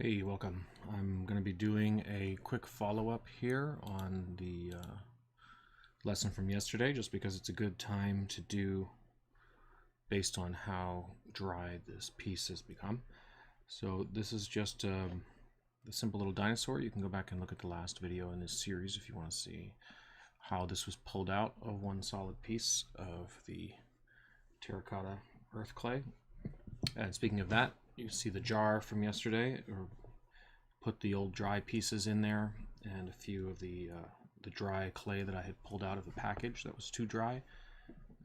Hey, welcome. I'm going to be doing a quick follow-up here on the lesson from yesterday, just because it's a good time to do based on how dry this piece has become. So this is just the simple little dinosaur. You can go back and look at the last video in this series if you want to see how this was pulled out of one solid piece of the terracotta earth clay. And speaking of that, you see the jar from yesterday, or put the old dry pieces in there, and a few of the dry clay that I had pulled out of the package that was too dry.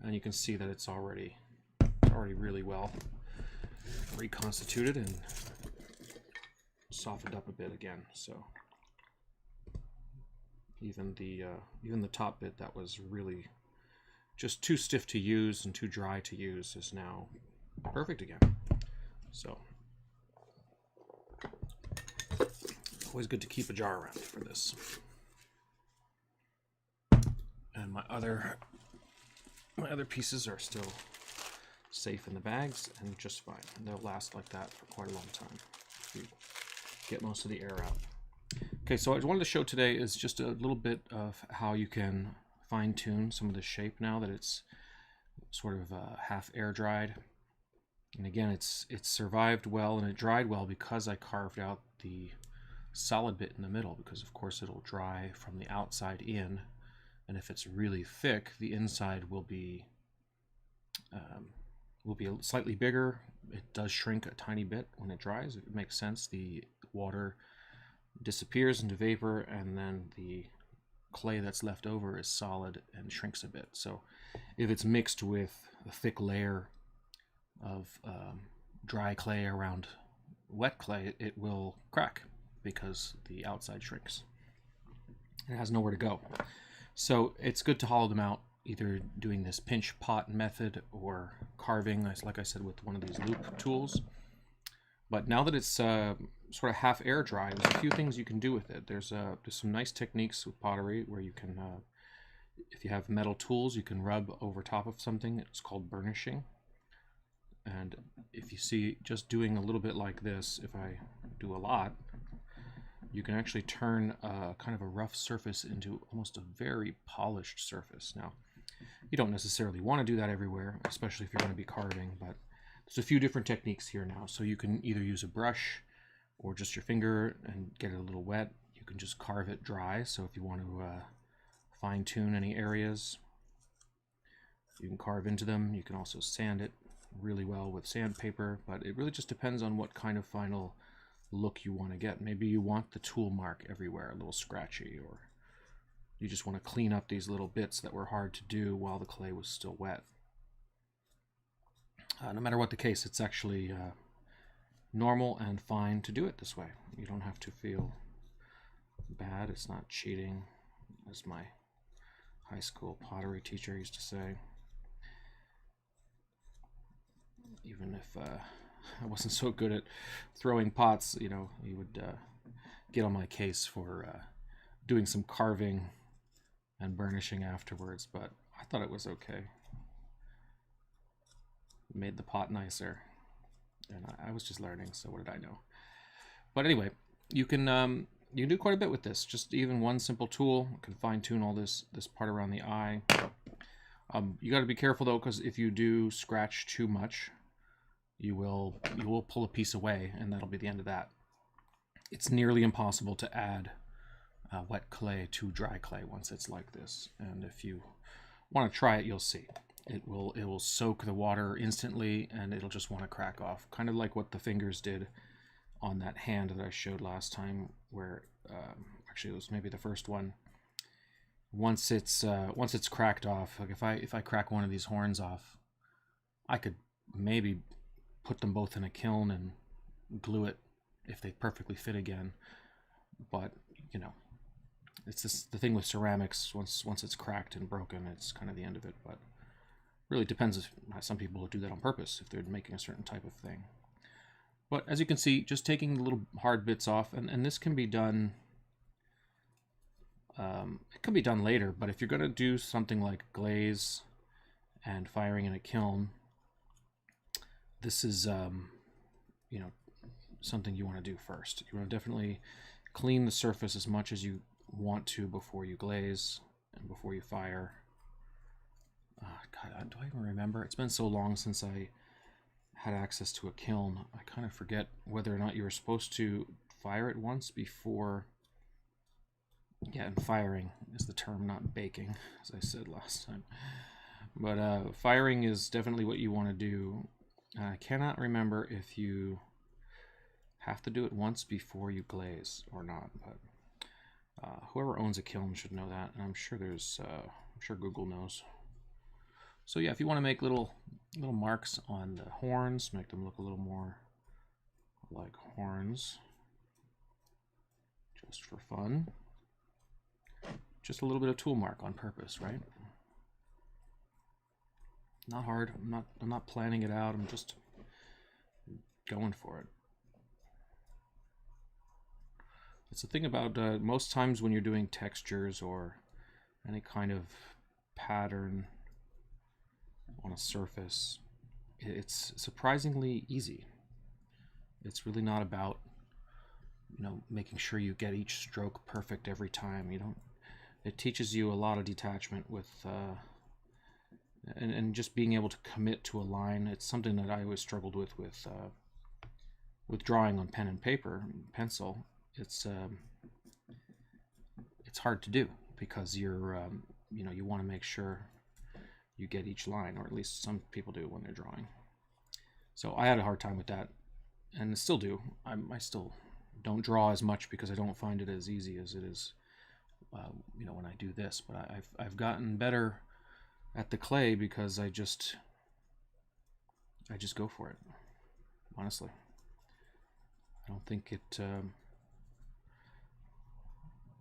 And you can see that it's already really well reconstituted and softened up a bit again. So even the top bit that was really just too stiff to use and too dry to use is now perfect again. So always good to keep a jar around for this. And my other pieces are still safe in the bags and just fine. And they'll last like that for quite a long time if you get most of the air out. Okay, so what I wanted to show today is just a little bit of how you can fine-tune some of the shape now that it's sort of half air dried. And again, it's survived well and it dried well because I carved out the solid bit in the middle, because of course it'll dry from the outside in, and if it's really thick, the inside will be slightly bigger. It does shrink a tiny bit when it dries. It makes sense. The water disappears into vapor, and then the clay that's left over is solid and shrinks a bit. So if it's mixed with a thick layer of dry clay around wet clay, it will crack because the outside shrinks. It has nowhere to go. So it's good to hollow them out, either doing this pinch pot method or carving, like I said, with one of these loop tools. But now that it's sort of half air dry, there's a few things you can do with it. There's some nice techniques with pottery where you can, if you have metal tools, you can rub over top of something. It's called burnishing. And if you see, just doing a little bit like this, if I do a lot, you can actually turn kind of a rough surface into almost a very polished surface. Now, you don't necessarily want to do that everywhere, especially if you're going to be carving, but there's a few different techniques here now. So you can either use a brush or just your finger and get it a little wet. You can just carve it dry. So if you want to fine tune any areas, you can carve into them. You can also sand it really well with sandpaper, but it really just depends on what kind of final look you want to get. Maybe you want the tool mark everywhere, a little scratchy, or you just want to clean up these little bits that were hard to do while the clay was still wet. No matter what the case, it's actually normal and fine to do it this way. You don't have to feel bad. It's not cheating, as my high school pottery teacher used to say. Even if I wasn't so good at throwing pots, you know, he would get on my case for doing some carving and burnishing afterwards, but I thought it was okay. It made the pot nicer, and I was just learning, so what did I know? But anyway, you can do quite a bit with this. Just even one simple tool can fine-tune all this part around the eye. You got to be careful though, because if you do scratch too much, you will pull a piece away, and that'll be the end of that. It's nearly impossible to add wet clay to dry clay once it's like this, and if you want to try it, you'll see it will soak the water instantly, and it'll just want to crack off, kind of like what the fingers did on that hand that I showed last time, where actually it was maybe the first one. Once it's cracked off, like if I crack one of these horns off, I could maybe put them both in a kiln and glue it if they perfectly fit again. But you know, it's just the thing with ceramics. Once it's cracked and broken, it's kind of the end of it. But really depends. If some people will do that on purpose if they're making a certain type of thing. But as you can see, just taking the little hard bits off, and this can be done. It can be done later, but if you're going to do something like glaze and firing in a kiln, this is you know, something you want to do first. You want to definitely clean the surface as much as you want to before you glaze and before you fire. God, do I even remember? It's been so long since I had access to a kiln. I kind of forget whether or not you were supposed to fire it once before. Yeah, and firing is the term, not baking, as I said last time. But firing is definitely what you want to do. I cannot remember if you have to do it once before you glaze or not, but whoever owns a kiln should know that, and I'm sure Google knows. So yeah, if you want to make little marks on the horns, make them look a little more like horns, just for fun. Just a little bit of tool mark on purpose, right? Not hard. I'm not planning it out. I'm just going for it. It's the thing about most times when you're doing textures or any kind of pattern on a surface, it's surprisingly easy. It's really not about, you know, making sure you get each stroke perfect every time. You don't. It teaches you a lot of detachment with and just being able to commit to a line. It's something that I always struggled with drawing on pen and paper, pencil. It's hard to do because you're you know, you want to make sure you get each line, or at least some people do when they're drawing. So I had a hard time with that, and still do. I still don't draw as much because I don't find it as easy as it is you know, when I do this. But I've gotten better at the clay because I just go for it, honestly. I don't think it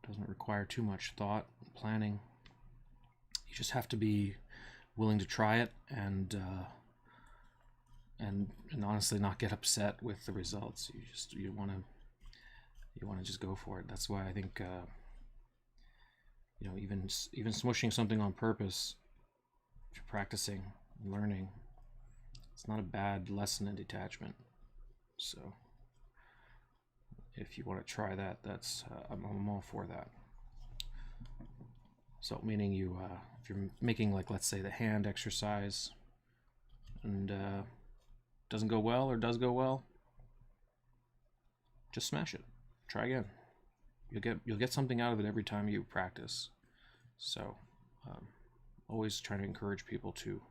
doesn't require too much thought, planning. You just have to be willing to try it and honestly not get upset with the results. You want to just go for it. That's why I think you know, even smushing something on purpose, if you're practicing, learning, it's not a bad lesson in detachment. So if you want to try that, that's I'm all for that. So meaning you if you're making, like, let's say the hand exercise and doesn't go well or does go well, just smash it. Try again. You'll get something out of it every time you practice. So always trying to encourage people to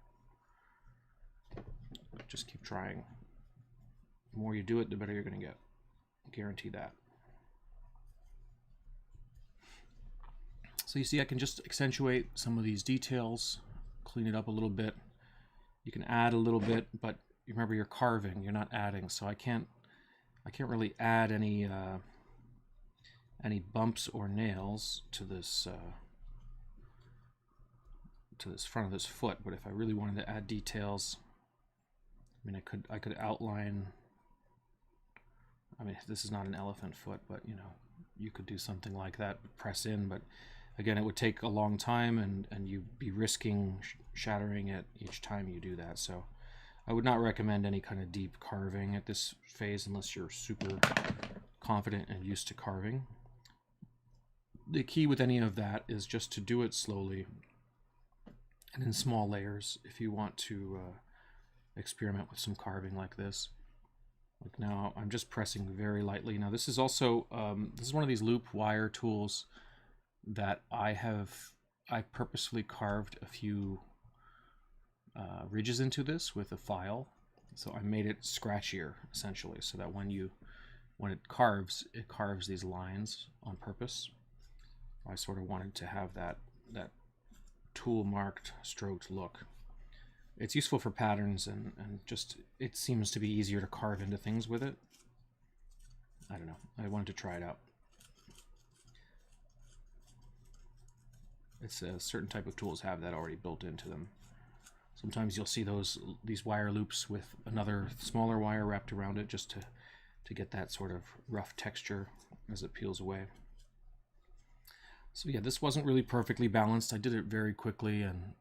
just keep trying. The more you do it, the better you're going to get. Guarantee that. So you see, I can just accentuate some of these details, clean it up a little bit. You can add a little bit, but remember, you're carving, you're not adding. So I can't really add any bumps or nails to this front of this foot. But if I really wanted to add details, I mean, I could outline. I mean, this is not an elephant foot, but you know, you could do something like that, press in. But again, it would take a long time, and you'd be risking shattering it each time you do that. So I would not recommend any kind of deep carving at this phase unless you're super confident and used to carving. The key with any of that is just to do it slowly and in small layers if you want to experiment with some carving like this. Like now, I'm just pressing very lightly. Now this is also this is one of these loop wire tools that I purposefully carved a few ridges into this with a file. So I made it scratchier essentially, so that when it carves these lines on purpose. I sort of wanted to have that tool marked stroked look. It's useful for patterns, and just it seems to be easier to carve into things with it. I don't know. I wanted to try it out. It's a certain type of tools have that already built into them. Sometimes you'll see these wire loops with another smaller wire wrapped around it just to get that sort of rough texture as it peels away. So yeah, this wasn't really perfectly balanced. I did it very quickly, and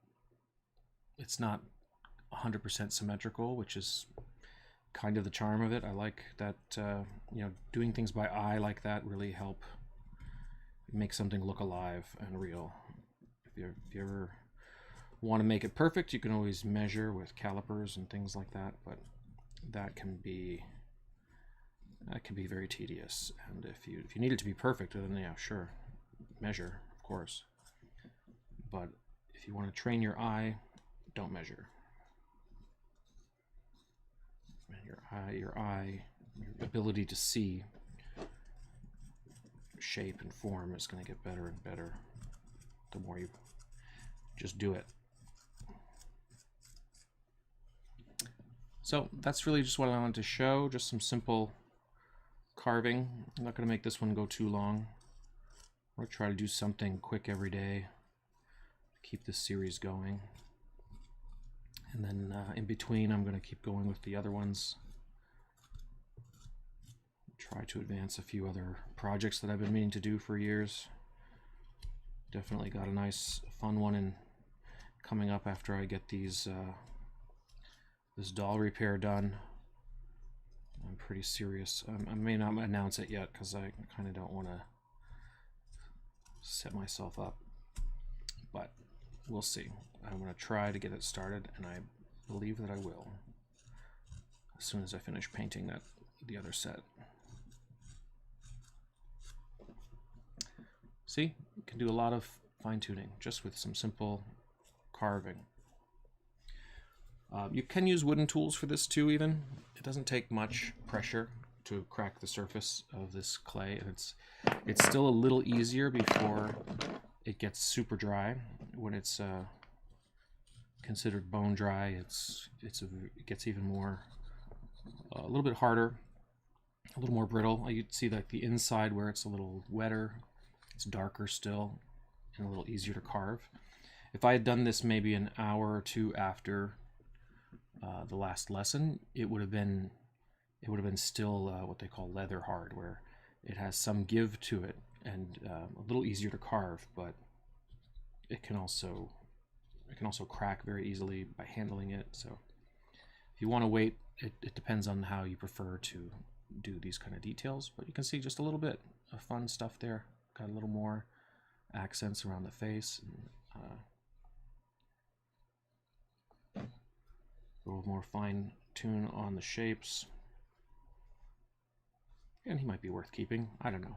it's not 100% symmetrical, which is kind of the charm of it. I like that, you know, doing things by eye like that really help make something look alive and real. If you ever want to make it perfect, you can always measure with calipers and things like that, but that can be very tedious. And if you need it to be perfect, then yeah, sure, measure, of course. But if you want to train your eye, don't measure. Your ability to see shape and form is going to get better and better the more you just do it. So that's really just what I wanted to show, just some simple carving. I'm not going to make this one go too long. I'm going to try to do something quick every day to keep this series going. And then in between, I'm going to keep going with the other ones. Try to advance a few other projects that I've been meaning to do for years. Definitely got a nice, fun one in coming up after I get these this doll repair done. I'm pretty serious. I may not announce it yet because I kind of don't want to set myself up, but we'll see. I'm going to try to get it started, and I believe that I will as soon as I finish painting the other set. See, you can do a lot of fine-tuning just with some simple carving. You can use wooden tools for this too, even. It doesn't take much pressure to crack the surface of this clay, and it's still a little easier before it gets super dry. When it's considered bone dry, it gets even more, a little bit harder, a little more brittle. You'd see like the inside where it's a little wetter, it's darker still, and a little easier to carve. If I had done this maybe an hour or two after the last lesson, it would have been still what they call leather hard, where it has some give to it and a little easier to carve, but it can also crack very easily by handling it. So if you want to wait, it depends on how you prefer to do these kind of details, but you can see just a little bit of fun stuff there. Got a little more accents around the face, and a little more fine tune on the shapes. And he might be worth keeping. I don't know.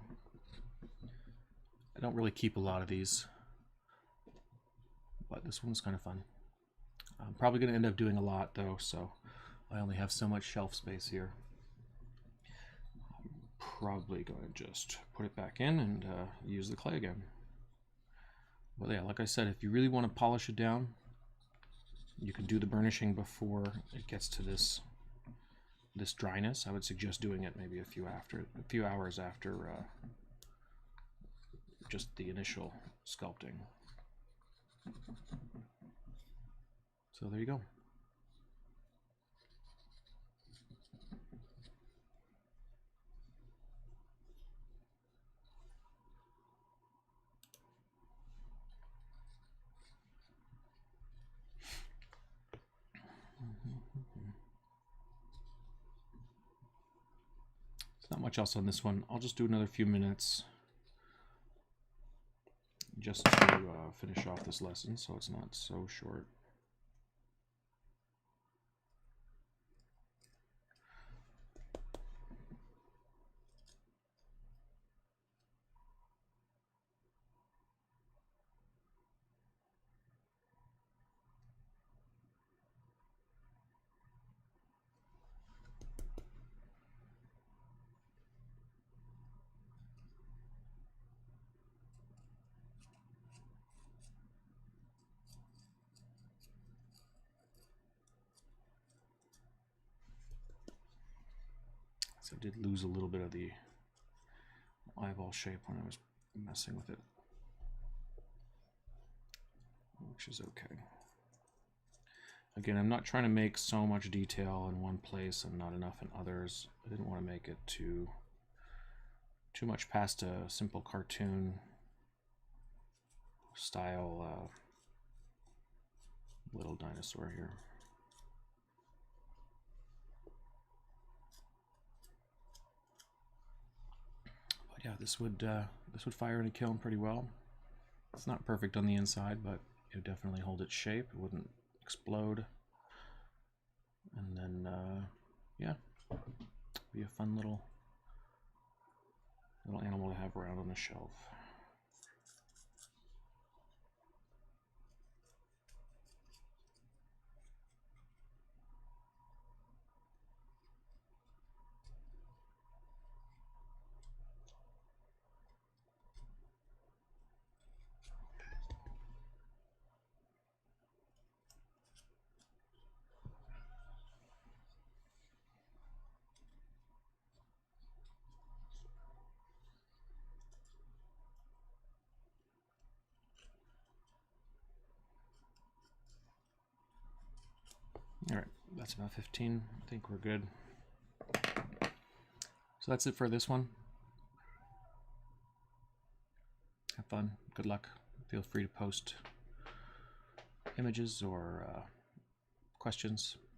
I don't really keep a lot of these, but this one's kind of fun. I'm probably going to end up doing a lot though, so I only have so much shelf space here. I'm probably going to just put it back in and use the clay again. But yeah, like I said, if you really want to polish it down, you can do the burnishing before it gets to this dryness. I would suggest doing it maybe a few hours after just the initial sculpting. So there you go. There's not much else on this one. I'll just do another few minutes just to finish off this lesson so it's not so short. So I did lose a little bit of the eyeball shape when I was messing with it, which is okay. Again, I'm not trying to make so much detail in one place and not enough in others. I didn't want to make it too much past a simple cartoon style little dinosaur here. yeah, this would fire in a kiln pretty well. It's not perfect on the inside, but it would definitely hold its shape. It wouldn't explode. And then, yeah, be a fun little animal to have around on the shelf. All right, that's about 15. I think we're good. So that's it for this one. Have fun. Good luck. Feel free to post images or questions.